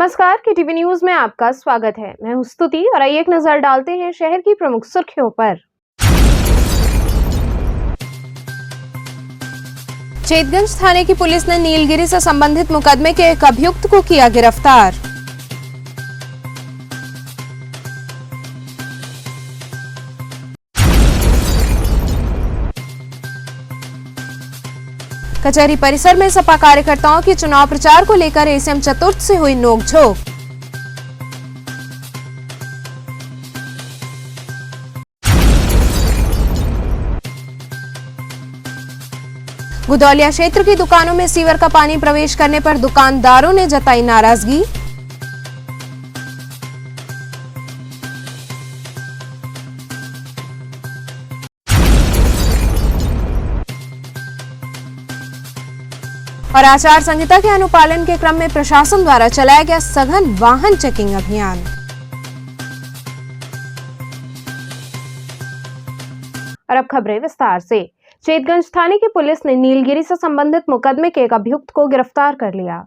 नमस्कार, KTV news में आपका स्वागत है। मैं हूं स्तुति और आइए एक नजर डालते हैं शहर की प्रमुख सुर्खियों पर। चेतगंज थाने की पुलिस ने नीलगिरी से संबंधित मुकदमे के एक अभियुक्त को किया गिरफ्तार। कचहरी परिसर में सपा कार्यकर्ताओं की चुनाव प्रचार को लेकर एसीएम चतुर्थ से हुई नोकझोंक। गुदौलिया क्षेत्र की दुकानों में सीवर का पानी प्रवेश करने पर दुकानदारों ने जताई नाराजगी। और आचार संहिता के अनुपालन के क्रम में प्रशासन द्वारा चलाया गया सघन वाहन चेकिंग अभियान। और अब खबरें विस्तार से। चेतगंज थाने की पुलिस ने नीलगिरी से संबंधित मुकदमे के एक अभियुक्त को गिरफ्तार कर लिया।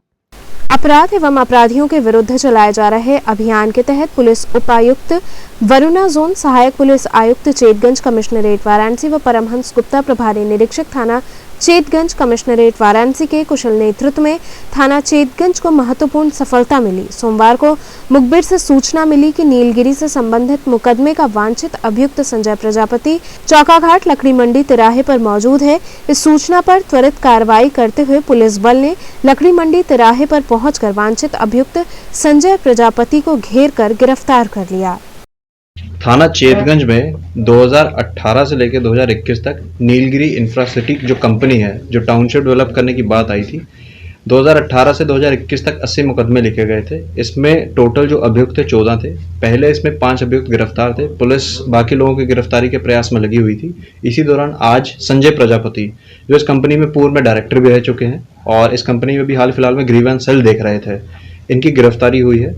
अपराध एवं अपराधियों के विरुद्ध चलाए जा रहे अभियान के तहत पुलिस उपायुक्त वरुणा जोन, सहायक पुलिस आयुक्त चेतगंज कमिश्नरेट वाराणसी व परमहंस गुप्ता प्रभारी निरीक्षक थाना चेतगंज कमिश्नरेट वाराणसी के कुशल नेतृत्व में थाना चेतगंज को महत्वपूर्ण सफलता मिली। सोमवार को मुखबिर से सूचना मिली कि नीलगिरी से संबंधित मुकदमे का वांछित अभियुक्त संजय प्रजापति चौकाघाट लकड़ी मंडी तिराहे पर मौजूद है। इस सूचना पर त्वरित कार्रवाई करते हुए पुलिस बल ने लकड़ी मंडी तिराहे पर पहुंचकर वांछित अभियुक्त संजय प्रजापति को घेर कर गिरफ्तार कर लिया। थाना चेतगंज में 2018 से लेकर 2021 तक नीलगिरी इंफ्रासिटी जो कंपनी है, जो टाउनशिप डेवलप करने की बात आई थी, 2018 से 2021 तक 80 मुकदमे लिखे गए थे। इसमें टोटल जो अभियुक्त थे 14 थे। पहले इसमें 5 अभियुक्त गिरफ्तार थे। पुलिस बाकी लोगों की गिरफ्तारी के प्रयास में लगी हुई थी। इसी दौरान आज संजय प्रजापति, जो इस कंपनी में पूर्व में डायरेक्टर भी रह चुके हैं और इस कंपनी में भी हाल फिलहाल में ग्रीवेंस सेल देख रहे थे, इनकी गिरफ्तारी हुई है।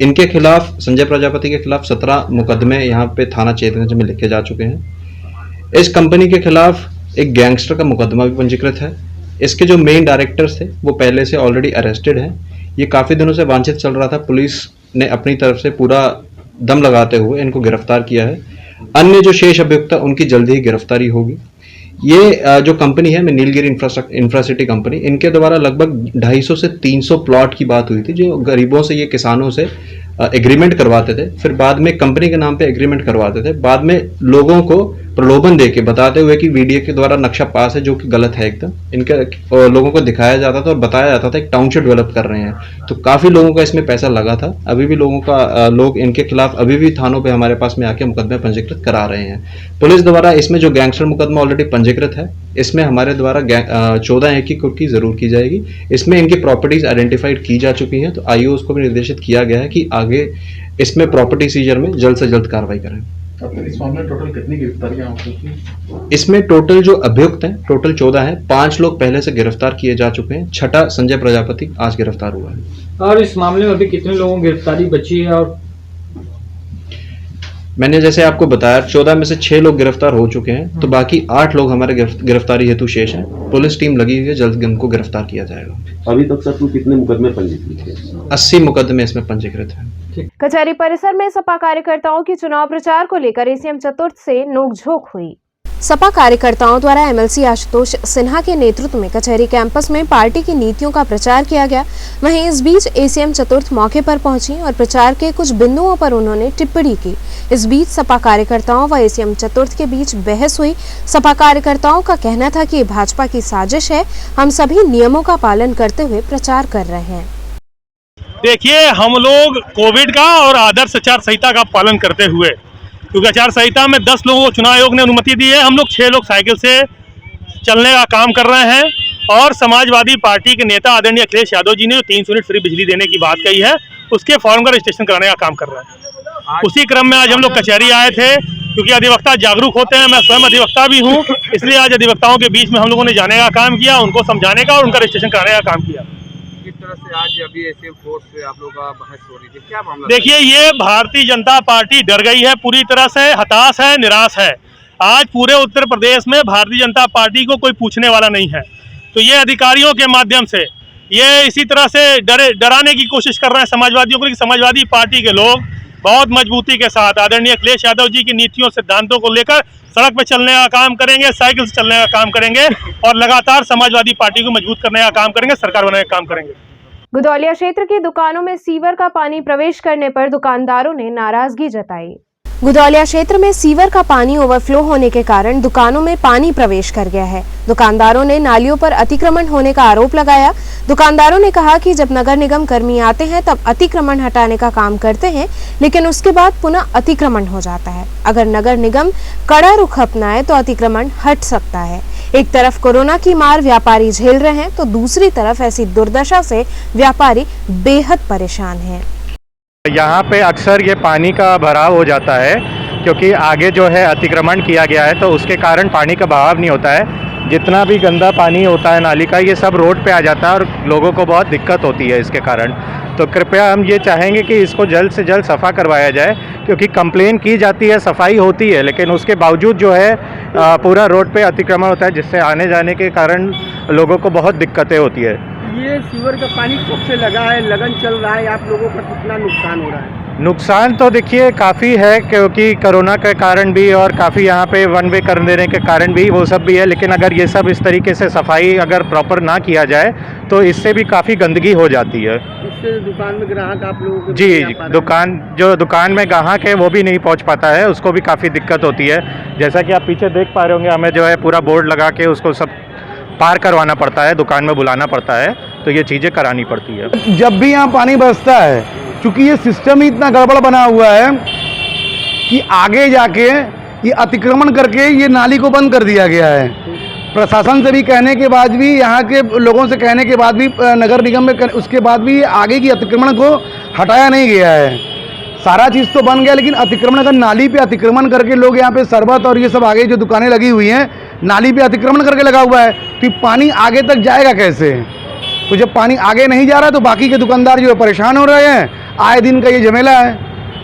इनके खिलाफ, संजय प्रजापति के खिलाफ 17 मुकदमे यहाँ पे थाना चेतगंज में लिखे जा चुके हैं। इस कंपनी के खिलाफ एक गैंगस्टर का मुकदमा भी पंजीकृत है। इसके जो मेन डायरेक्टर्स थे वो पहले से ऑलरेडी अरेस्टेड हैं। ये काफ़ी दिनों से वांछित चल रहा था। पुलिस ने अपनी तरफ से पूरा दम लगाते हुए इनको गिरफ्तार किया है। अन्य जो शेष अभियुक्त उनकी जल्दी ही गिरफ्तारी होगी। ये जो कंपनी है, नीलगिरी इंफ्रासिटी कंपनी, इनके द्वारा लगभग 250 से 300 प्लॉट की बात हुई थी, जो गरीबों से, ये किसानों से एग्रीमेंट करवाते थे। फिर बाद में कंपनी के नाम पे एग्रीमेंट करवाते थे। बाद में लोगों को प्रलोभन देके बताते हुए कि वीडियो के द्वारा नक्शा पास है, जो कि गलत है एकदम, इनके लोगों को दिखाया जाता था और बताया जाता था एक टाउनशिप डेवलप कर रहे हैं। तो काफी लोगों का इसमें पैसा लगा था। अभी भी लोग इनके खिलाफ अभी भी थानों पे हमारे पास में आके मुकदमे पंजीकृत करा रहे हैं। पुलिस द्वारा इसमें जो गैंगस्टर मुकदमा ऑलरेडी पंजीकृत है, इसमें हमारे द्वारा 14 की कुर्की जरूर की जाएगी। इसमें इनकी प्रॉपर्टीज आइडेंटिफाइड की जा चुकी हैं, तो आईओएस को भी निर्देशित किया गया है कि आगे इसमें प्रॉपर्टी सीजर में जल्द से जल्द कार्रवाई करें। इस मामले में टोटल कितनी गिरफ्तारियां हो चुकी हैं? इसमें टोटल जो अभियुक्त हैं टोटल 14 हैं। 5 लोग पहले से गिरफ्तार किए जा चुके हैं। 6ठा संजय प्रजापति आज गिरफ्तार हुआ है। और इस मामले में अभी कितने लोगों की गिरफ्तारी बची है? और मैंने जैसे आपको बताया 14 में से 6 लोग गिरफ्तार हो चुके हैं, तो बाकी 8 लोग हमारे गिरफ्तारी हेतु शेष हैं। पुलिस टीम लगी हुई है, जल्द इनको गिरफ्तार किया जाएगा। अभी तक सर कितने मुकदमे पंजीकृत हैं? 80 मुकदमे इसमें पंजीकृत हैं। कचहरी परिसर में सपा कार्यकर्ताओं की चुनाव प्रचार को लेकर एसीएम चतुर्थ से नोकझोंक हुई। सपा कार्यकर्ताओं द्वारा एमएलसी आशुतोष सिन्हा के नेतृत्व में कचहरी कैंपस में पार्टी की नीतियों का प्रचार किया गया। वहीं इस बीच एसीएम चतुर्थ मौके पर पहुंची और प्रचार के कुछ बिंदुओं पर उन्होंने टिप्पणी की। इस बीच सपा कार्यकर्ताओं व एसीएम चतुर्थ के बीच बहस हुई। सपा कार्यकर्ताओं का कहना था कि भाजपा की साजिश है, हम सभी नियमों का पालन करते हुए प्रचार कर रहे हैं। देखिए, हम लोग कोविड का और आदर्श आचार संहिता का पालन करते हुए, क्योंकि आचार संहिता में 10 लोगों को चुनाव आयोग ने अनुमति दी है, हम लोग 6 लोग साइकिल से चलने का काम कर रहे हैं। और समाजवादी पार्टी के नेता आदरणीय अखिलेश यादव जी ने 300 यूनिट फ्री बिजली देने की बात कही है, उसके फॉर्म का रजिस्ट्रेशन कराने का काम कर रहे हैं। उसी क्रम में आज हम लोग कचहरी आए थे, क्योंकि अधिवक्ता जागरूक होते हैं। मैं स्वयं अधिवक्ता भी हूँ, इसलिए आज अधिवक्ताओं के बीच में हम लोगों ने जाने का काम किया, उनको समझाने का और उनका रजिस्ट्रेशन कराने का काम किया। किस तरह से आज अभी एसीएम फोर्स से आप लोगों का बहस हो रही थी, क्या मामला? देखिए, ये भारतीय जनता पार्टी डर गई है, पूरी तरह से हताश है, निराश है। आज पूरे उत्तर प्रदेश में भारतीय जनता पार्टी को कोई पूछने वाला नहीं है। तो ये अधिकारियों के माध्यम से ये इसी तरह से डराने की कोशिश कर रहे हैं समाजवादियों को। समाजवादी पार्टी के लोग बहुत मजबूती के साथ आदरणीय अखिलेश यादव जी की नीतियों सिद्धांतों को लेकर सड़क पर चलने का काम करेंगे, साइकिल से चलने का काम करेंगे और लगातार समाजवादी पार्टी को मजबूत करने का काम करेंगे, सरकार बनाने का काम करेंगे। गुदौलिया क्षेत्र की दुकानों में सीवर का पानी प्रवेश करने पर दुकानदारों ने नाराजगी जताई। गुदौलिया क्षेत्र में सीवर का पानी ओवरफ्लो होने के कारण दुकानों में पानी प्रवेश कर गया है। दुकानदारों ने नालियों पर अतिक्रमण होने का आरोप लगाया। दुकानदारों ने कहा कि जब नगर निगम कर्मी आते हैं तब अतिक्रमण हटाने का काम करते हैं, लेकिन उसके बाद पुनः अतिक्रमण हो जाता है। अगर नगर निगम कड़ा रुख अपनाए तो अतिक्रमण हट सकता है। एक तरफ कोरोना की मार व्यापारी झेल रहे हैं तो दूसरी तरफ ऐसी दुर्दशा से व्यापारी बेहद परेशान हैं। यहाँ पे अक्सर ये पानी का भराव हो जाता है क्योंकि आगे जो है अतिक्रमण किया गया है, तो उसके कारण पानी का बहाव नहीं होता है। जितना भी गंदा पानी होता है नाली का, ये सब रोड पे आ जाता है और लोगों को बहुत दिक्कत होती है इसके कारण। तो कृपया हम ये चाहेंगे कि इसको जल्द से जल्द सफ़ा करवाया जाए, क्योंकि कंप्लेन की जाती है, सफाई होती है, लेकिन उसके बावजूद जो है पूरा रोड पे अतिक्रमण होता है, जिससे आने जाने के कारण लोगों को बहुत दिक्कतें होती है। ये सीवर का पानी कब से लगा है, लगन चल रहा है, आप लोगों का कितना नुकसान हो रहा है? नुकसान तो देखिए काफ़ी है, क्योंकि कोरोना के कारण भी और काफ़ी यहाँ पे वन वे कर देने के कारण भी वो सब भी है। लेकिन अगर ये सब इस तरीके से सफाई अगर प्रॉपर ना किया जाए तो इससे भी काफ़ी गंदगी हो जाती है। इससे दुकान में ग्राहक आप लोगों को जी, दुकान में ग्राहक है वो भी नहीं पहुँच पाता है, उसको भी काफ़ी दिक्कत होती है। जैसा कि आप पीछे देख पा रहे होंगे, हमें जो है पूरा बोर्ड लगा के उसको सब पार करवाना पड़ता है, दुकान में बुलाना पड़ता है, तो ये चीज़ें करानी पड़ती है। जब भी यहाँ पानी बरसता है, क्योंकि ये सिस्टम ही इतना गड़बड़ बना हुआ है कि आगे जाके ये अतिक्रमण करके ये नाली को बंद कर दिया गया है। प्रशासन से भी कहने के बाद भी, यहाँ के लोगों से कहने के बाद भी, नगर निगम में उसके बाद भी आगे की अतिक्रमण को हटाया नहीं गया है। सारा चीज़ तो बन गया, लेकिन अतिक्रमण अगर नाली पे अतिक्रमण करके लोग यहाँ पे शरबत और ये सब आगे जो दुकानें लगी हुई हैं नाली पे अतिक्रमण करके लगा हुआ है, तो पानी आगे तक जाएगा कैसे? तो जब पानी आगे नहीं जा रहा तो बाकी के दुकानदार जो है परेशान हो रहे हैं। आए दिन का ये झमेला है।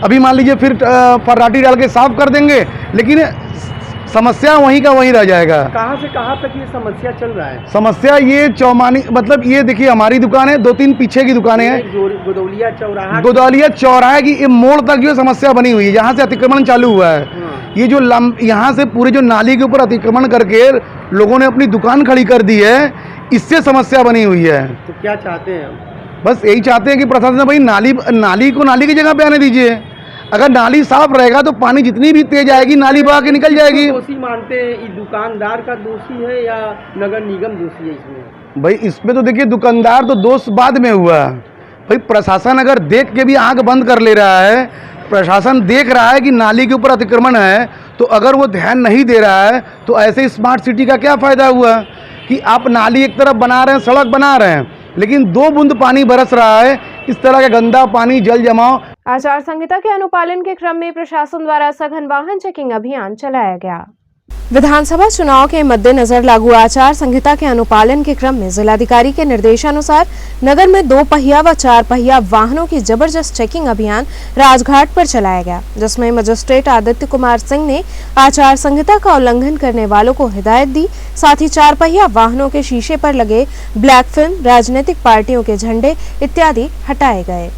अभी मान लीजिए फिर फर्राटी डाल के साफ कर देंगे, लेकिन समस्या वहीं का वहीं रह जाएगा। कहाँ से कहाँ तक ये समस्या चल रहा है? समस्या ये चौमानी, मतलब ये देखिए हमारी दुकान है, 2-3 पीछे की दुकानें हैं। गुदौलिया चौराहे की ये मोड़ तक जो समस्या बनी हुई है, यहाँ से अतिक्रमण चालू हुआ है। ये जो यहाँ से पूरे जो नाली के ऊपर अतिक्रमण करके लोगों ने अपनी दुकान खड़ी कर दी है, इससे समस्या बनी हुई है। तो क्या चाहते हैं? बस यही चाहते हैं कि प्रशासन भाई नाली को नाली की जगह पे आने दीजिए। अगर नाली साफ रहेगा तो पानी जितनी भी तेज आएगी नाली बहा के निकल जाएगी। दोषी मानते हैं, ये दुकानदार का दोषी है या नगर निगम दोषी है इसमें? भाई इसमें तो देखिए दुकानदार तो दोष बाद में हुआ। भाई प्रशासन अगर देख के भी आंख बंद कर ले रहा है, प्रशासन देख रहा है कि नाली के ऊपर अतिक्रमण है, तो अगर वो ध्यान नहीं दे रहा है तो ऐसे स्मार्ट सिटी का क्या फ़ायदा हुआ कि आप नाली एक तरफ बना रहे हैं, सड़क बना रहे हैं, लेकिन 2 बूंद पानी बरस रहा है। इस तरह का गंदा पानी, जल जमाव। आचार संहिता के अनुपालन के क्रम में प्रशासन द्वारा सघन वाहन चेकिंग अभियान चलाया गया। विधानसभा चुनाव के मद्देनजर लागू आचार संहिता के अनुपालन के क्रम में जिलाधिकारी के निर्देशानुसार नगर में 2 पहिया व 4 पहिया वाहनों की जबरदस्त चेकिंग अभियान राजघाट पर चलाया गया, जिसमें मजिस्ट्रेट आदित्य कुमार सिंह ने आचार संहिता का उल्लंघन करने वालों को हिदायत दी। साथ ही 4 पहिया वाहनों के शीशे पर लगे ब्लैक फिल्म, राजनीतिक पार्टियों के झंडे इत्यादि हटाए गए।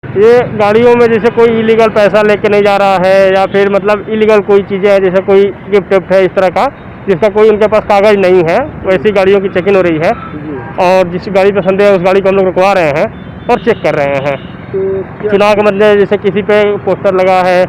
ये गाड़ियों में जैसे कोई इलीगल पैसा लेके नहीं जा रहा है या फिर मतलब इलीगल कोई चीज़ें हैं, जैसे कोई गिफ्ट विफ्ट है इस तरह का, जिसका कोई उनके पास कागज़ नहीं है, वैसी गाड़ियों की चेकिंग हो रही है। और जिस गाड़ी पर संदेह है उस गाड़ी को हम लोग रुकवा रहे हैं और चेक कर रहे हैं। तो चुनाव के मतलब जैसे किसी पे पोस्टर लगा है,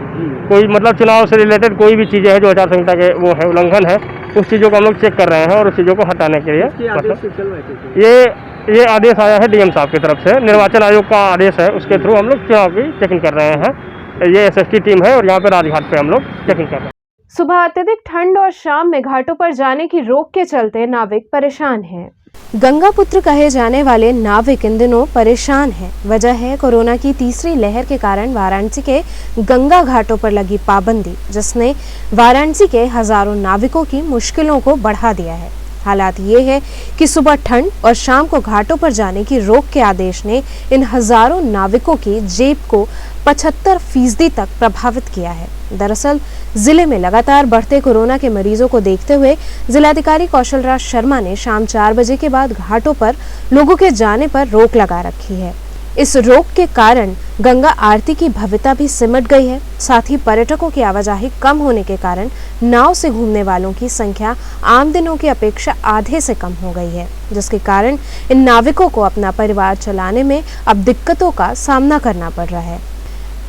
कोई मतलब चुनाव से रिलेटेड कोई भी चीज़ें हैं जो आचार संहिता के वो है उल्लंघन है, उस चीज़ों को हम लोग चेक कर रहे हैं और उस चीज़ों को हटाने के लिए मतलब ये आदेश आया है डीएम साहब की तरफ से, निर्वाचन आयोग का आदेश है, उसके थ्रू हम लोग चुनाव की चेकिंग कर रहे हैं। ये एसएसटी टीम है और यहाँ पे राजघाट पे हम लोग चेकिंग कर रहे हैं। सुबह अत्यधिक ठंड और शाम में घाटों पर जाने की रोक के चलते नाविक परेशान हैं। गंगा पुत्र कहे जाने वाले नाविक इन दिनों परेशान हैं। वजह है कोरोना की तीसरी लहर के कारण वाराणसी के गंगा घाटों पर लगी पाबंदी, जिसने वाराणसी के हजारों नाविकों की मुश्किलों को बढ़ा दिया है। हालात ये है कि सुबह ठंड और शाम को घाटों पर जाने की रोक के आदेश ने इन हजारों नाविकों की जेब को 75% तक प्रभावित किया है। दरअसल जिले में लगातार बढ़ते कोरोना के मरीजों को देखते हुए जिलाधिकारी कौशल राज शर्मा ने शाम 4 बजे के बाद घाटों पर लोगों के जाने पर रोक लगा रखी है। इस रोक के कारण गंगा आरती की भव्यता भी सिमट गई है। साथ ही पर्यटकों की आवाजाही कम होने के कारण नाव से घूमने वालों की संख्या आम दिनों की अपेक्षा आधे से कम हो गई है, जिसके कारण इन नाविकों को अपना परिवार चलाने में अब दिक्कतों का सामना करना पड़ रहा है।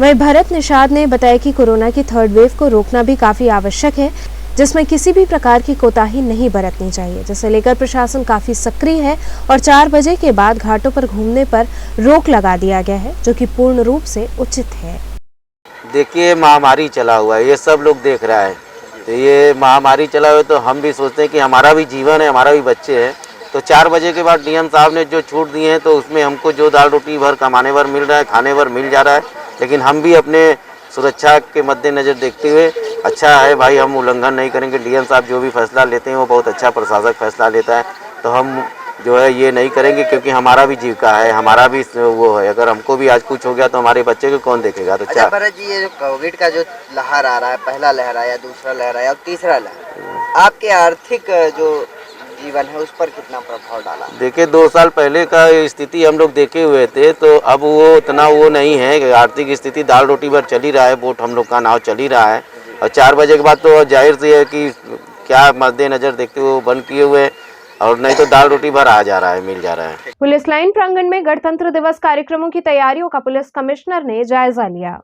वहीं भरत निषाद ने बताया कि कोरोना की 3rd वेव को रोकना भी काफी आवश्यक है, जिसमें किसी भी प्रकार की कोताही नहीं बरतनी चाहिए, जिसे लेकर प्रशासन काफी सक्रिय है और 4 बजे के बाद घाटों पर घूमने पर रोक लगा दिया गया है, जो कि पूर्ण रूप से उचित है। देखिए, महामारी चला हुआ है, ये सब लोग देख रहा है, तो ये महामारी चला हुआ है तो हम भी सोचते हैं कि हमारा भी जीवन है, हमारा भी बच्चे हैं, तो 4 बजे के बाद डीएम साहब ने जो छूट दी है तो उसमें हमको जो दाल रोटी भर कमाने भर मिल रहा है, खाने भर मिल जा रहा है, लेकिन हम भी अपने सुरक्षा के मद्देनजर देखते हुए अच्छा है भाई, हम उल्लंघन नहीं करेंगे। डीएम साहब जो भी फैसला लेते हैं वो बहुत अच्छा प्रशासक फैसला लेता है, तो हम जो है ये नहीं करेंगे, क्योंकि हमारा भी जीविका है, हमारा भी वो है। अगर हमको भी आज कुछ हो गया तो हमारे बच्चे को कौन देखेगा। तो अच्छा भरत जी, ये जो कोविड का जो लहर आ रहा है, पहला लहर आया, दूसरा लहर आया और तीसरा लहर, आपके आर्थिक जो जीवन है उस पर कितना प्रभाव डाला? देखिए, 2 साल पहले का स्थिति हम लोग देखे हुए थे, तो अब वो उतना वो नहीं है। आर्थिक स्थिति दाल रोटी भर चल ही रहा है, बोट हम लोग का नाव चल ही रहा है, और 4 बजे के बाद तो जाहिर सी है कि क्या मद्देनजर देखते हुए बंद किए हुए, और नहीं तो दाल रोटी भर आ जा रहा है, मिल जा रहा है। पुलिस लाइन प्रांगण में गणतंत्र दिवस कार्यक्रमों की तैयारियों का पुलिस कमिश्नर ने जायजा लिया।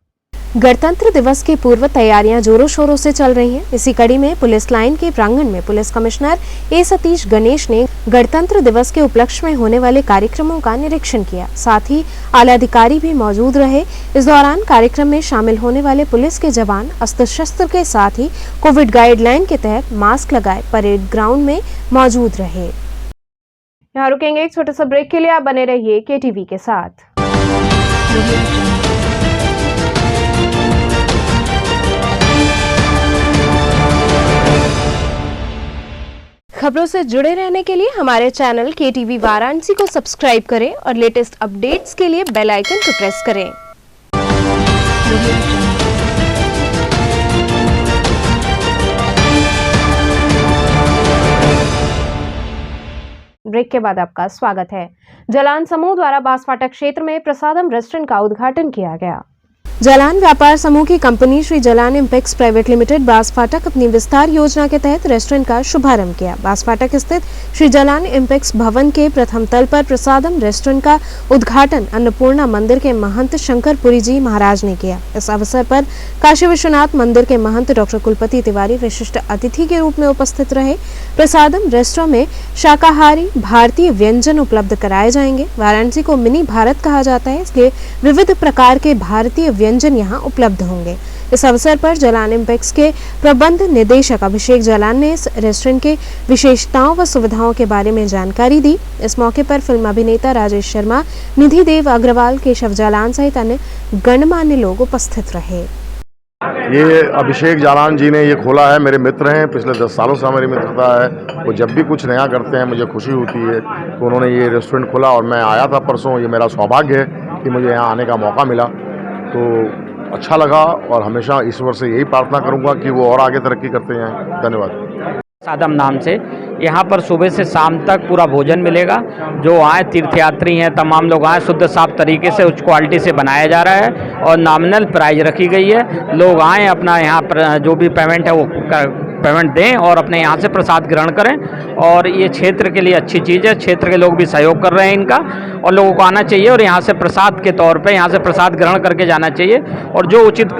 गणतंत्र दिवस की पूर्व तैयारियां जोरों शोरों से चल रही हैं। इसी कड़ी में पुलिस लाइन के प्रांगण में पुलिस कमिश्नर ए सतीश गणेश ने गणतंत्र दिवस के उपलक्ष्य में होने वाले कार्यक्रमों का निरीक्षण किया। साथ ही आला अधिकारी भी मौजूद रहे। इस दौरान कार्यक्रम में शामिल होने वाले पुलिस के जवान अस्त्र शस्त्र के साथ ही कोविड गाइडलाइन के तहत मास्क लगाए परेड ग्राउंड में मौजूद रहे। यहाँ रुकेंगे एक छोटे से ब्रेक के लिए, आप बने रहिए KTV के साथ। खबरों से जुड़े रहने के लिए हमारे चैनल KTV वाराणसी को सब्सक्राइब करें और लेटेस्ट अपडेट्स के लिए बेल आइकन को प्रेस करें। ब्रेक के बाद आपका स्वागत है। जलान समूह द्वारा बांसफाटा क्षेत्र में प्रसादम रेस्टोरेंट का उद्घाटन किया गया। जलान व्यापार समूह की company Shri Jalan Impex private limited Bansphatak अपनी विस्तार योजना के तहत रेस्टोरेंट का शुभारंभ किया। बांसफाटक स्थित श्री जलान इम्पेक्स भवन के प्रथम तल पर प्रसादम रेस्टोरेंट का उद्घाटन अन्नपूर्णा मंदिर के महंत शंकरपुरी जी महाराज ने किया। इस अवसर पर काशी विश्वनाथ मंदिर के महंत डॉक्टर कुलपति तिवारी विशिष्ट अतिथि के रूप में उपस्थित रहे। प्रसादम रेस्टोरेंट में शाकाहारी भारतीय व्यंजन उपलब्ध कराए जाएंगे। वाराणसी को मिनी भारत कहा जाता है, इसलिए विविध प्रकार के भारतीय व्यंजन यहाँ उपलब्ध होंगे। इस अवसर पर जलान इम्पेक्स के प्रबंध निदेशक अभिषेक जलान ने इस रेस्टोरेंट के विशेषताओं व सुविधाओं के बारे में जानकारी दी। इस मौके पर फिल्म अभिनेता राजेश शर्मा, निधि देव अग्रवाल, केशव जालान सहित अन्य गणमान्य लोग उपस्थित रहे। ये अभिषेक जालान जी ने ये खोला है, मेरे मित्र हैं, पिछले 10 सालों से हमारी मित्रता है। वो जब भी कुछ नया करते हैं मुझे खुशी होती है, तो उन्होंने ये रेस्टोरेंट खोला और मैं आया था परसों। ये मेरा सौभाग्य है कि मुझे यहाँ आने का मौका मिला, तो अच्छा लगा और हमेशा ईश्वर से यही प्रार्थना करूँगा कि वो और आगे तरक्की करते हैं। धन्यवाद। सादम नाम से यहाँ पर सुबह से शाम तक पूरा भोजन मिलेगा। जो आए तीर्थयात्री हैं, तमाम लोग आए, शुद्ध साफ तरीके से उच्च क्वालिटी से बनाया जा रहा है और नॉमिनल प्राइस रखी गई है। लोग आएँ, अपना यहाँ पर जो भी पेमेंट है वो पेमेंट दें और अपने यहाँ से प्रसाद ग्रहण करें। और ये क्षेत्र के लिए अच्छी चीज़ है, क्षेत्र के लोग भी सहयोग कर रहे हैं इनका, और लोगों को आना चाहिए और यहाँ से प्रसाद के तौर पे यहाँ से प्रसाद ग्रहण करके जाना चाहिए और जो उचित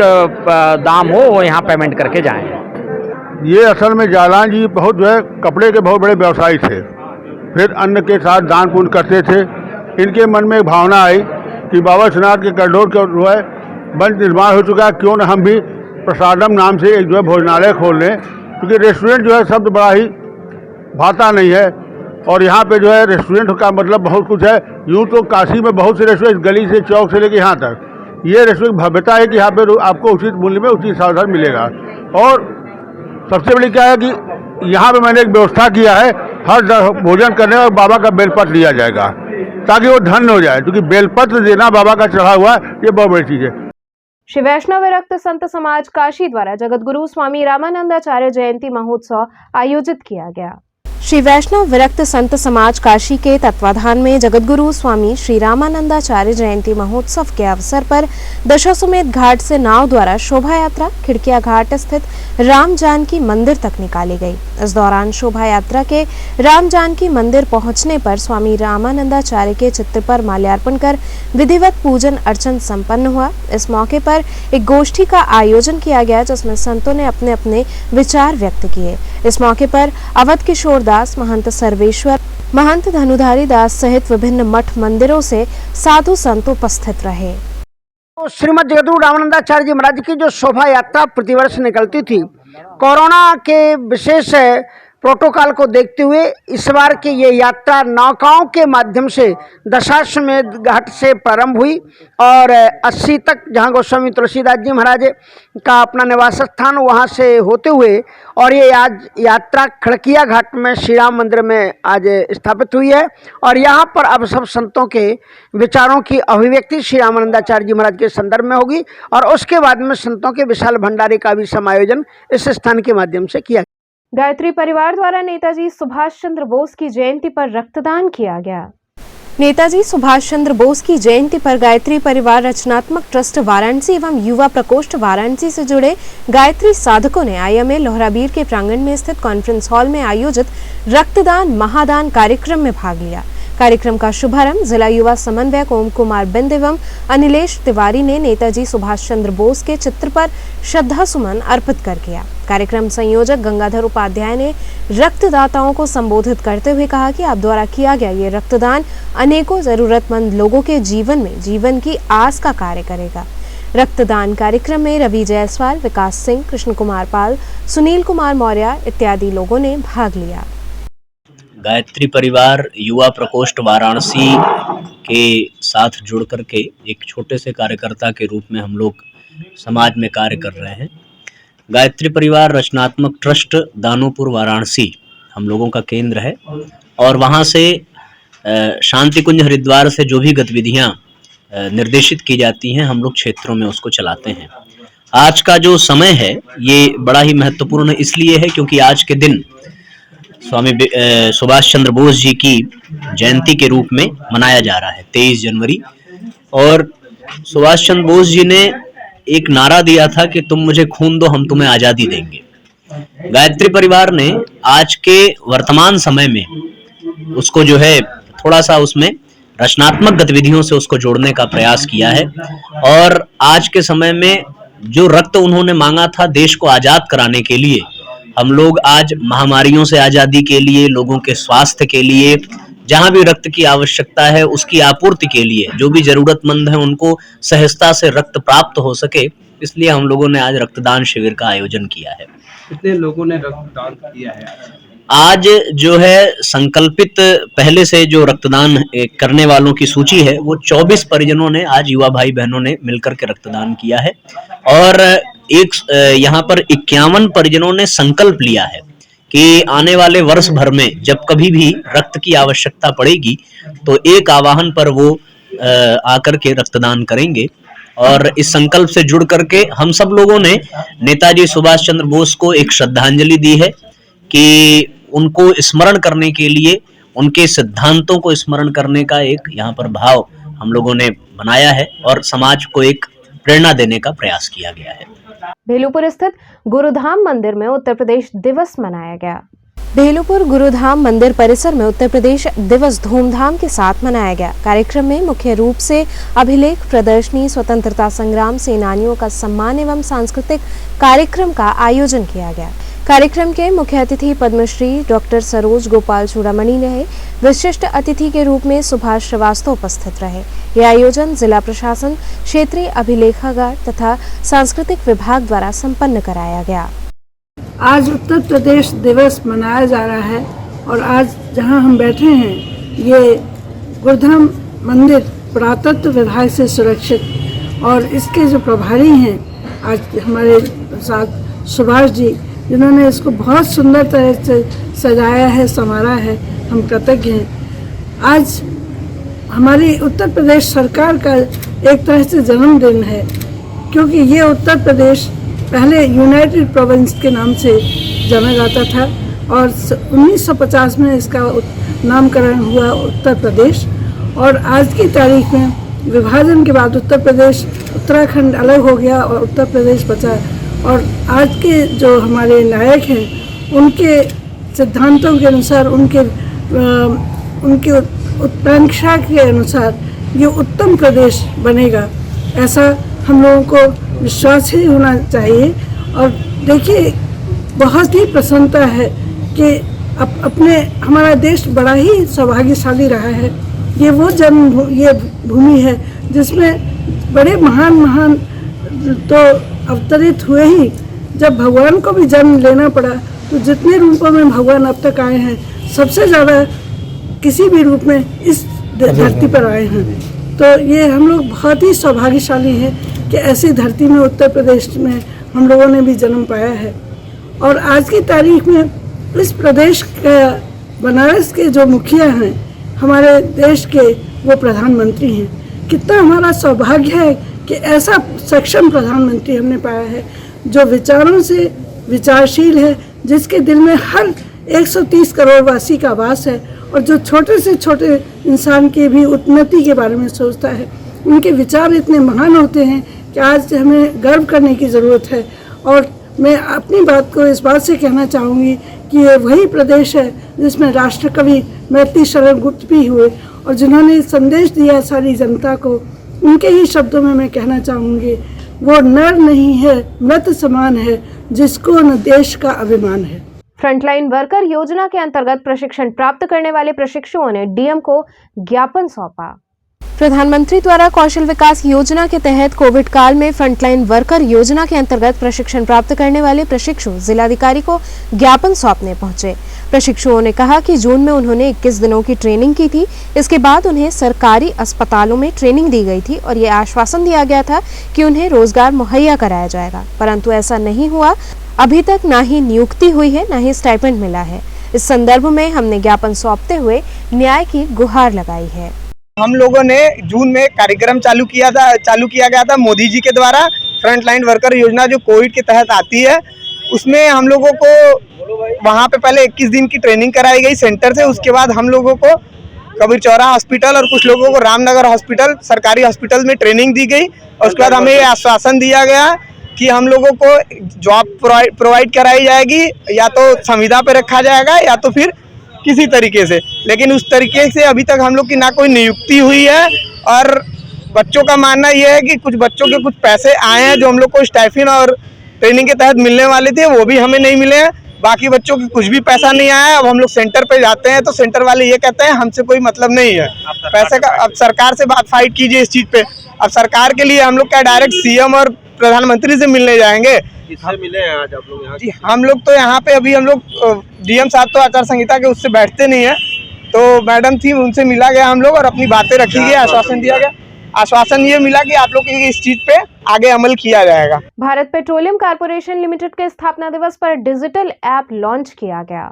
दाम हो वो यहाँ पेमेंट करके जाएं। ये असल में जालान जी बहुत जो है कपड़े के बहुत बड़े व्यवसायी थे, फिर अन्न के साथ दान पुण्य करते थे। इनके मन में एक भावना आई कि बाबा विश्वनाथ के कॉरिडोर का जो है बन निर्माण हो चुका है, क्यों न हम भी प्रसादम नाम से एक जो है भोजनालय खोल लें, क्योंकि रेस्टोरेंट जो है शब्द बड़ा ही भाता नहीं है और यहाँ पे जो है रेस्टोरेंट का मतलब बहुत कुछ है। यूँ तो काशी में बहुत से रेस्टोरेंट गली से चौक से लेके यहाँ तक, ये रेस्टोरेंट भव्यता है कि यहाँ पे आपको उचित मूल्य में उचित साधन मिलेगा। और सबसे बड़ी क्या है कि यहाँ पे मैंने एक व्यवस्था किया है हर भोजन करने और बाबा का बेलपत्र लिया जाएगा ताकि वो धन्य हो जाए, क्योंकि बेलपत्र देना बाबा का चढ़ा हुआ है, ये बहुत बड़ी चीज़ है। श्री वैष्णव विरक्त संत समाज काशी द्वारा जगतगुरु स्वामी रामानंदाचार्य जयंती महोत्सव आयोजित किया गया। श्री वैष्णव विरक्त संत समाज काशी के तत्वाधान में जगतगुरु स्वामी श्री रामानंदाचार्य जयंती महोत्सव के अवसर पर दशाश्वमेध घाट से नाव द्वारा शोभा यात्रा खिड़किया घाट स्थित राम जानकी मंदिर तक निकाली गई। इस दौरान शोभा यात्रा के राम जानकी मंदिर पहुंचने पर स्वामी रामानंदाचार्य के चित्र पर माल्यार्पण कर विधिवत पूजन अर्चन संपन्न हुआ। इस मौके पर एक गोष्ठी का आयोजन किया गया जिसमें संतों ने अपने अपने विचार व्यक्त किए। इस मौके पर अवध किशोर दास, महंत सर्वेश्वर, महंत धनुधारी दास सहित विभिन्न मठ मंदिरों से साधु संत उपस्थित रहे। तो श्रीमद जगतगुरु रामानंदाचार्य जी महाराज की जो शोभा यात्रा प्रतिवर्ष निकलती थी, कोरोना के विशेष प्रोटोकॉल को देखते हुए इस बार की ये यात्रा नौकाओं के माध्यम से दशाश्वमेध घाट से प्रारंभ हुई और 80 तक, जहाँ गोस्वामी तुलसीदास जी महाराज का अपना निवास स्थान, वहाँ से होते हुए और ये आज यात्रा खिड़किया घाट में श्री राम मंदिर में आज स्थापित हुई है। और यहाँ पर अब सब संतों के विचारों की अभिव्यक्ति श्री रामानंदाचार्य जी महाराज के संदर्भ में होगी और उसके बाद में संतों के विशाल भंडारे का भी समायोजन इस स्थान के माध्यम से किया। गायत्री परिवार द्वारा नेताजी सुभाष चंद्र बोस की जयंती पर रक्तदान किया गया। नेताजी सुभाष चंद्र बोस की जयंती पर गायत्री परिवार रचनात्मक ट्रस्ट वाराणसी एवं युवा प्रकोष्ठ वाराणसी से जुड़े गायत्री साधकों ने IMA लोहराबीर के प्रांगण में स्थित कॉन्फ्रेंस हॉल में आयोजित रक्तदान महादान कार्यक्रम में भाग लिया। कार्यक्रम का शुभारंभ जिला युवा समन्वयक ओम कुमार बिंद एवं अनिलेश तिवारी ने नेताजी सुभाष चंद्र बोस के चित्र पर श्रद्धा सुमन अर्पित कर किया। कार्यक्रम संयोजक गंगाधर उपाध्याय ने रक्तदाताओं को संबोधित करते हुए कहा कि आप द्वारा किया गया ये रक्तदान अनेकों जरूरतमंद लोगों के जीवन में जीवन की आस का कार्य करेगा। रक्तदान कार्यक्रम में रवि जायसवाल, विकास सिंह, कृष्ण कुमार पाल, सुनील कुमार मौर्य इत्यादि लोगों ने भाग लिया। गायत्री परिवार युवा प्रकोष्ठ वाराणसी के साथ जुड़ करके एक छोटे से कार्यकर्ता के रूप में हम लोग समाज में कार्य कर रहे हैं। गायत्री परिवार रचनात्मक ट्रस्ट दानोपुर वाराणसी हम लोगों का केंद्र है और वहाँ से शांति कुंज हरिद्वार से जो भी गतिविधियाँ निर्देशित की जाती हैं हम लोग क्षेत्रों में उसको चलाते हैं। आज का जो समय है ये बड़ा ही महत्वपूर्ण इसलिए है क्योंकि आज के दिन स्वामी सुभाष चंद्र बोस जी की जयंती के रूप में मनाया जा रहा है 23 जनवरी। और सुभाष चंद्र बोस जी ने एक नारा दिया था कि तुम मुझे खून दो हम तुम्हें आज़ादी देंगे। गायत्री परिवार ने आज के वर्तमान समय में उसको जो है थोड़ा सा उसमें रचनात्मक गतिविधियों से उसको जोड़ने का प्रयास किया है और आज के समय में जो रक्त उन्होंने मांगा था देश को आज़ाद कराने के लिए, हम लोग आज महामारियों से आज़ादी के लिए, लोगों के स्वास्थ्य के लिए, जहां भी रक्त की आवश्यकता है उसकी आपूर्ति के लिए, जो भी जरूरतमंद है उनको सहजता से रक्त प्राप्त हो सके, इसलिए हम लोगों ने आज रक्तदान शिविर का आयोजन किया है। कितने लोगों ने रक्तदान किया है? आज जो है संकल्पित पहले से जो रक्तदान करने वालों की सूची है वो 24 परिजनों ने आज युवा भाई बहनों ने मिलकर के रक्तदान किया है और यहाँ पर 51 परिजनों ने संकल्प लिया है कि आने वाले वर्ष भर में जब कभी भी रक्त की आवश्यकता पड़ेगी तो एक आवाहन पर वो आकर के रक्तदान करेंगे। और इस संकल्प से जुड़ करके हम सब लोगों ने नेताजी सुभाष चंद्र बोस को एक श्रद्धांजलि दी है कि उनको स्मरण करने के लिए, उनके सिद्धांतों को स्मरण करने का एक यहाँ पर भाव हम लोगों ने बनाया है और समाज को एक प्रेरणा देने का प्रयास किया गया है। भेलूपुर स्थित गुरुधाम मंदिर में उत्तर प्रदेश दिवस मनाया गया। भेलूपुर गुरुधाम मंदिर परिसर में उत्तर प्रदेश दिवस धूमधाम के साथ मनाया गया। कार्यक्रम में मुख्य रूप से अभिलेख प्रदर्शनी, स्वतंत्रता संग्राम सेनानियों का सम्मान एवं सांस्कृतिक कार्यक्रम का आयोजन किया गया। कार्यक्रम के मुख्य अतिथि पद्मश्री डॉक्टर सरोज गोपाल चूड़ामणि रहे। विशिष्ट अतिथि के रूप में सुभाष श्रीवास्तव उपस्थित रहे। यह आयोजन जिला प्रशासन, क्षेत्रीय अभिलेखागार तथा सांस्कृतिक विभाग द्वारा संपन्न कराया गया। आज उत्तर प्रदेश दिवस मनाया जा रहा है और आज जहां हम बैठे हैं ये गुरुधाम मंदिर पुरातत्व विभाग से सुरक्षित और इसके जो प्रभारी हैं आज हमारे साथ सुभाष जी, जिन्होंने इसको बहुत सुंदर तरह से सजाया है, संवारा है, हम कृतज्ञ हैं। आज हमारी उत्तर प्रदेश सरकार का एक तरह से जन्मदिन है, क्योंकि ये उत्तर प्रदेश पहले यूनाइटेड प्रोविंस के नाम से जाना जाता था और 1950 में इसका नामकरण हुआ उत्तर प्रदेश। और आज की तारीख में विभाजन के बाद उत्तर प्रदेश, उत्तराखंड अलग हो गया और उत्तर प्रदेश बचा। और आज के जो हमारे नायक हैं, उनके सिद्धांतों के अनुसार, उनके उत्प्रेक्षा के अनुसार ये उत्तम प्रदेश बनेगा, ऐसा हम लोगों को विश्वास ही होना चाहिए। और देखिए, बहुत ही प्रसन्नता है कि हमारा देश बड़ा ही सौभाग्यशाली रहा है। ये वो ये भूमि है जिसमें बड़े महान तो अवतरित हुए ही। जब भगवान को भी जन्म लेना पड़ा तो जितने रूपों में भगवान अब तक आए हैं, सबसे ज़्यादा किसी भी रूप में इस धरती पर आए हैं। तो ये हम लोग बहुत ही सौभाग्यशाली हैं कि ऐसी धरती में, उत्तर प्रदेश में हम लोगों ने भी जन्म पाया है। और आज की तारीख में इस प्रदेश का, बनारस के जो मुखिया हैं हमारे देश के, वो प्रधानमंत्री हैं। कितना हमारा सौभाग्य है कि ऐसा सक्षम प्रधानमंत्री हमने पाया है, जो विचारों से विचारशील है, जिसके दिल में हर 130 करोड़ वासी का वास है और जो छोटे से छोटे इंसान के भी उन्नति के बारे में सोचता है। उनके विचार इतने महान होते हैं कि आज हमें गर्व करने की ज़रूरत है। और मैं अपनी बात को इस बात से कहना चाहूँगी कि ये वही प्रदेश है जिसमें राष्ट्रकवि मैत्री शरण गुप्त भी हुए और जिन्होंने संदेश दिया सारी जनता को। उनके ही शब्दों में मैं कहना चाहूँगी, वो नर नहीं है, मृत समान है, जिसको न देश का अभिमान है। फ्रंटलाइन वर्कर योजना के अंतर्गत प्रशिक्षण प्राप्त करने वाले प्रशिक्षुओं ने डीएम को ज्ञापन सौंपा। प्रधानमंत्री द्वारा कौशल विकास योजना के तहत कोविड काल में फ्रंटलाइन वर्कर योजना के अंतर्गत प्रशिक्षण प्राप्त करने वाले प्रशिक्षु जिलाधिकारी को ज्ञापन सौंपने पहुंचे। प्रशिक्षुओं ने कहा कि जून में उन्होंने 21 दिनों की ट्रेनिंग की थी। इसके बाद उन्हें सरकारी अस्पतालों में ट्रेनिंग दी गई थी और ये आश्वासन दिया गया था कि उन्हें रोजगार मुहैया कराया जाएगा, परंतु ऐसा नहीं हुआ। अभी तक ना ही नियुक्ति हुई है, ना ही स्टाइपेंड मिला है। इस संदर्भ में हमने ज्ञापन सौंपते हुए न्याय की गुहार लगाई है। हम लोगों ने जून में कार्यक्रम चालू किया गया था मोदी जी के द्वारा। फ्रंटलाइन वर्कर योजना जो कोविड के तहत आती है, उसमें हम लोगों को वहाँ पे पहले 21 दिन की ट्रेनिंग कराई गई सेंटर से। उसके बाद हम लोगों को कबीर चौरा हॉस्पिटल और कुछ लोगों को रामनगर हॉस्पिटल, सरकारी हॉस्पिटल में ट्रेनिंग दी गई। और उसके बाद हमें ये आश्वासन दिया गया कि हम लोगों को जॉब प्रोवाइड कराई जाएगी, या तो संविदा पे रखा जाएगा या तो फिर किसी तरीके से। लेकिन उस तरीके से अभी तक हम लोग की ना कोई नियुक्ति हुई है। और बच्चों का मानना यह है कि कुछ बच्चों के कुछ पैसे आए हैं जो हम लोग को स्टाइपेंड और ट्रेनिंग के तहत मिलने वाले थे, वो भी हमें नहीं मिले हैं। बाकी बच्चों की कुछ भी पैसा नहीं आया है। अब हम लोग सेंटर पे जाते हैं तो सेंटर वाले ये कहते हैं हमसे कोई मतलब नहीं है पैसे का। अब सरकार से बात फाइट कीजिए इस चीज़ पे। अब सरकार के लिए हम लोग क्या डायरेक्ट सीएम और प्रधानमंत्री से मिलने जाएंगे? किससे मिले हैं आज आप लोग यहाँ? जी, हम लोग तो यहाँ पे अभी हम लोग डीएम साहब तो आचार संहिता के उससे बैठते नहीं है, तो मैडम थी, उनसे मिला गया हम लोग और अपनी बातें रखी गई, आश्वासन दिया गया। आश्वासन ये मिला कि आप लोग इस चीज पे आगे अमल किया जाएगा। भारत पेट्रोलियम कॉर्पोरेशन लिमिटेड के स्थापना दिवस पर डिजिटल ऐप लॉन्च किया गया।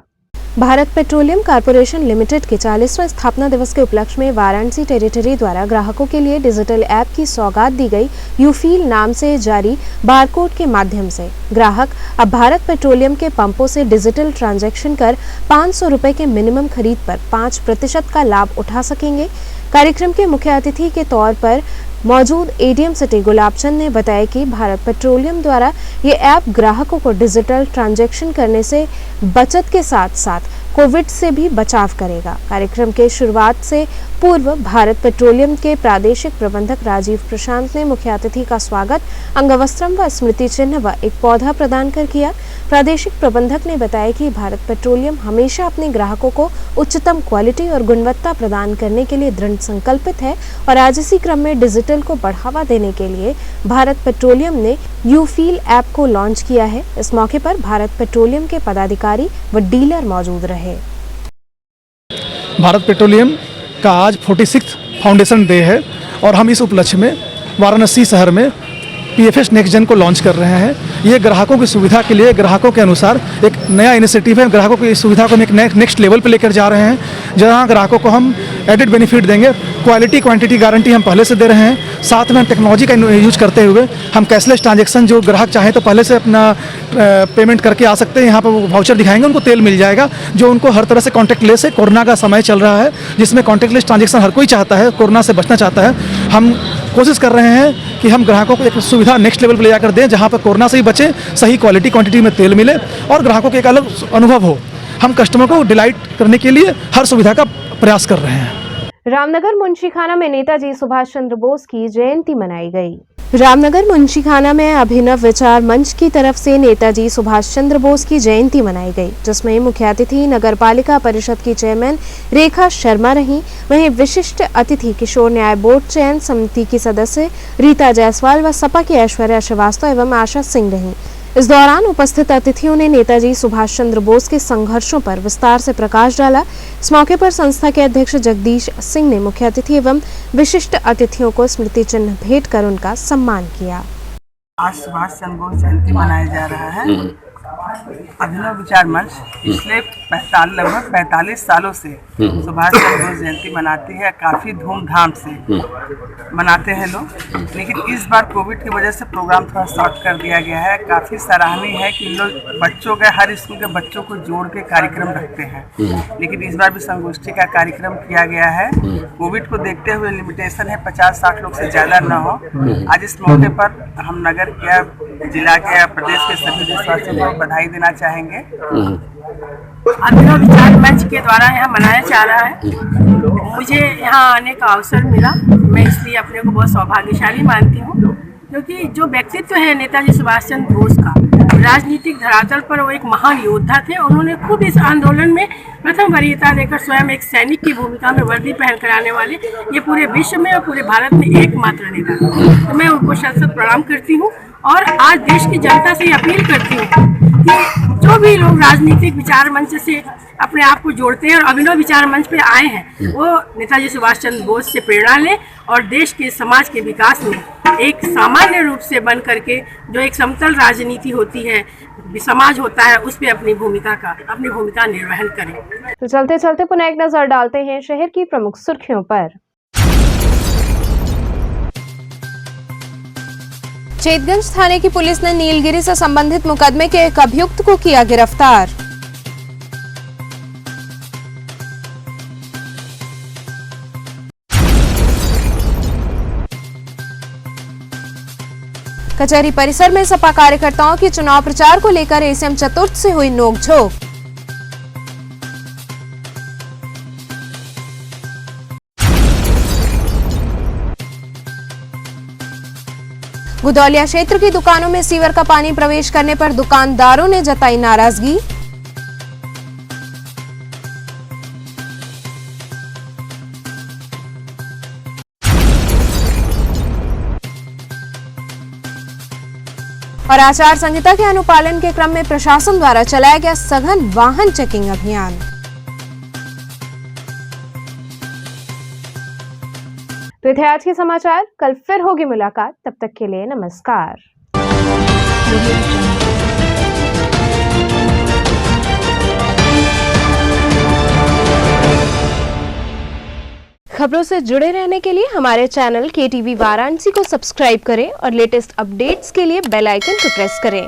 भारत पेट्रोलियम कॉर्पोरेशन लिमिटेड के 40वें स्थापना दिवस के उपलक्ष्य में वाराणसी टेरिटरी द्वारा ग्राहकों के लिए डिजिटल ऐप की सौगात दी गई। यूफील नाम से जारी बारकोड के माध्यम से ग्राहक अब भारत पेट्रोलियम के पंपों से डिजिटल ट्रांजैक्शन कर 500 रुपए के मिनिमम खरीद पर 5% का लाभ उठा सकेंगे। कार्यक्रम के मुख्य अतिथि के तौर पर मौजूद एडीएम सिटी गुलाबचंद ने बताया कि भारत पेट्रोलियम द्वारा ये ऐप ग्राहकों को डिजिटल ट्रांजैक्शन करने से बचत के साथ साथ कोविड से भी बचाव करेगा। कार्यक्रम के शुरुआत से पूर्व भारत पेट्रोलियम के प्रादेशिक प्रबंधक राजीव प्रशांत ने मुख्य अतिथि का स्वागत अंगवस्त्रम व स्मृति चिन्ह व एक पौधा प्रदान कर किया। प्रादेशिक प्रबंधक ने बताया कि भारत पेट्रोलियम हमेशा अपने ग्राहकों को उच्चतम क्वालिटी और गुणवत्ता प्रदान करने के लिए दृढ़ संकल्पित है और आज इसी क्रम में डिजिटल को बढ़ावा देने के लिए भारत पेट्रोलियम ने यूफील ऐप को लॉन्च किया है। इस मौके पर भारत पेट्रोलियम के पदाधिकारी व डीलर मौजूद रहे। भारत पेट्रोलियम का आज 46 फाउंडेशन डे है और हम इस उपलक्ष्य में वाराणसी शहर में PFS नेक्स्ट जेन को लॉन्च कर रहे हैं। ये ग्राहकों की सुविधा के लिए, ग्राहकों के अनुसार एक नया इनिशिएटिव है। ग्राहकों की सुविधा को हम एक नेक्स्ट लेवल पर लेकर जा रहे हैं, जहाँ ग्राहकों को हम एडिड बेनिफिट देंगे। क्वालिटी क्वांटिटी गारंटी हम पहले से दे रहे हैं। साथ में हम टेक्नोलॉजी का यूज करते हुए हम कैशलेस ट्रांजेक्शन, जो ग्राहक चाहें तो पहले से अपना पेमेंट करके आ सकते हैं। यहाँ पर वो वाउचर दिखाएंगे, उनको तेल मिल जाएगा, जो उनको हर तरह से कॉन्टैक्टलेस है। कोरोना का समय चल रहा है जिसमें कॉन्टैक्टलेस ट्रांजेक्शन हर कोई चाहता है, कोरोना से बचना चाहता है। हम कोशिश कर रहे हैं कि हम ग्राहकों को एक सुविधा नेक्स्ट लेवल पर ले जाकर दें, जहाँ पर कोरोना से ही बचे, सही क्वालिटी क्वांटिटी में तेल मिले और ग्राहकों को एक अलग अनुभव हो। हम कस्टमर को डिलाइट करने के लिए हर सुविधा का प्रयास कर रहे हैं। रामनगर मुंशीखाना में नेताजी सुभाष चंद्र बोस की जयंती मनाई गई। रामनगर मुंशीखाना में अभिनव विचार मंच की तरफ से नेताजी सुभाष चंद्र बोस की जयंती मनाई गई, जिसमें मुख्य अतिथि नगर पालिका परिषद की चेयरमैन रेखा शर्मा रहीं। वहीं विशिष्ट अतिथि किशोर न्याय बोर्ड चयन समिति की सदस्य रीता जायसवाल व सपा की ऐश्वर्या श्रीवास्तव एवं आशा सिंह रहीं। इस दौरान उपस्थित अतिथियों ने नेताजी सुभाष चंद्र बोस के संघर्षों पर विस्तार से प्रकाश डाला। इस मौके पर संस्था के अध्यक्ष जगदीश सिंह ने मुख्य अतिथि एवं विशिष्ट अतिथियों को स्मृति चिन्ह भेंट कर उनका सम्मान किया। आज सुभाष चंद्र बोस जयंती मनाया जा रहा है। अभिनव विचार मंच पिछले लगभग 45 सालों से सुभाष चंद्र बोस जयंती मनाती है। काफ़ी धूमधाम से मनाते हैं लोग, लेकिन इस बार कोविड की वजह से प्रोग्राम थोड़ा शॉर्ट कर दिया गया है। काफ़ी सराहनीय है कि लोग बच्चों के, हर स्कूल के बच्चों को जोड़ के कार्यक्रम रखते हैं, लेकिन इस बार भी संगोष्ठी का कार्यक्रम किया गया है। कोविड को देखते हुए लिमिटेशन है 50-60 लोग से ज़्यादा न हो। आज इस मौके पर हम नगर के, जिला के, प्रदेश के सभी देशवासियों को बधाई देना चाहेंगे। अभिनव विचार मंच के द्वारा यहाँ मनाया जा रहा है। मुझे यहाँ आने का अवसर मिला, मैं इसलिए अपने को बहुत सौभाग्यशाली मानती हूँ, क्योंकि जो व्यक्तित्व है नेताजी सुभाष चंद्र बोस का, राजनीतिक धरातल पर वो एक महान योद्धा थे। उन्होंने खुद इस आंदोलन में प्रथम वरीयता देकर स्वयं एक सैनिक की भूमिका में वर्दी पहन कर आने वाले ये पूरे विश्व में और पूरे भारत में एकमात्र नेता, तो मैं उनको शत-शत प्रणाम करती हूँ। और आज देश की जनता से अपील करती हूँ कि जो भी लोग राजनीतिक विचार मंच से अपने आप को जोड़ते हैं और अभिनव विचार मंच पे आए हैं, वो नेताजी सुभाष चंद्र बोस से प्रेरणा लें और देश के समाज के विकास में एक सामान्य रूप से बन करके, जो एक समतल राजनीति होती है, समाज होता है, उस पे अपनी भूमिका निर्वहन करें। तो चलते चलते पुनः एक नजर डालते हैं शहर की प्रमुख सुर्खियों पर। चेतगंज थाने की पुलिस ने नीलगिरी से संबंधित मुकदमे के एक अभियुक्त को किया गिरफ्तार। कचहरी परिसर में सपा कार्यकर्ताओं की चुनाव प्रचार को लेकर एसएम चतुर्थ से हुई नोकझोंक। गुदौलिया क्षेत्र की दुकानों में सीवर का पानी प्रवेश करने पर दुकानदारों ने जताई नाराजगी। और आचार संहिता के अनुपालन के क्रम में प्रशासन द्वारा चलाया गया सघन वाहन चेकिंग अभियान। तो थे आज के समाचार, कल फिर होगी मुलाकात, तब तक के लिए नमस्कार। खबरों से जुड़े रहने के लिए हमारे चैनल KTV वाराणसी को सब्सक्राइब करें और लेटेस्ट अपडेट्स के लिए बेल आइकन को प्रेस करें।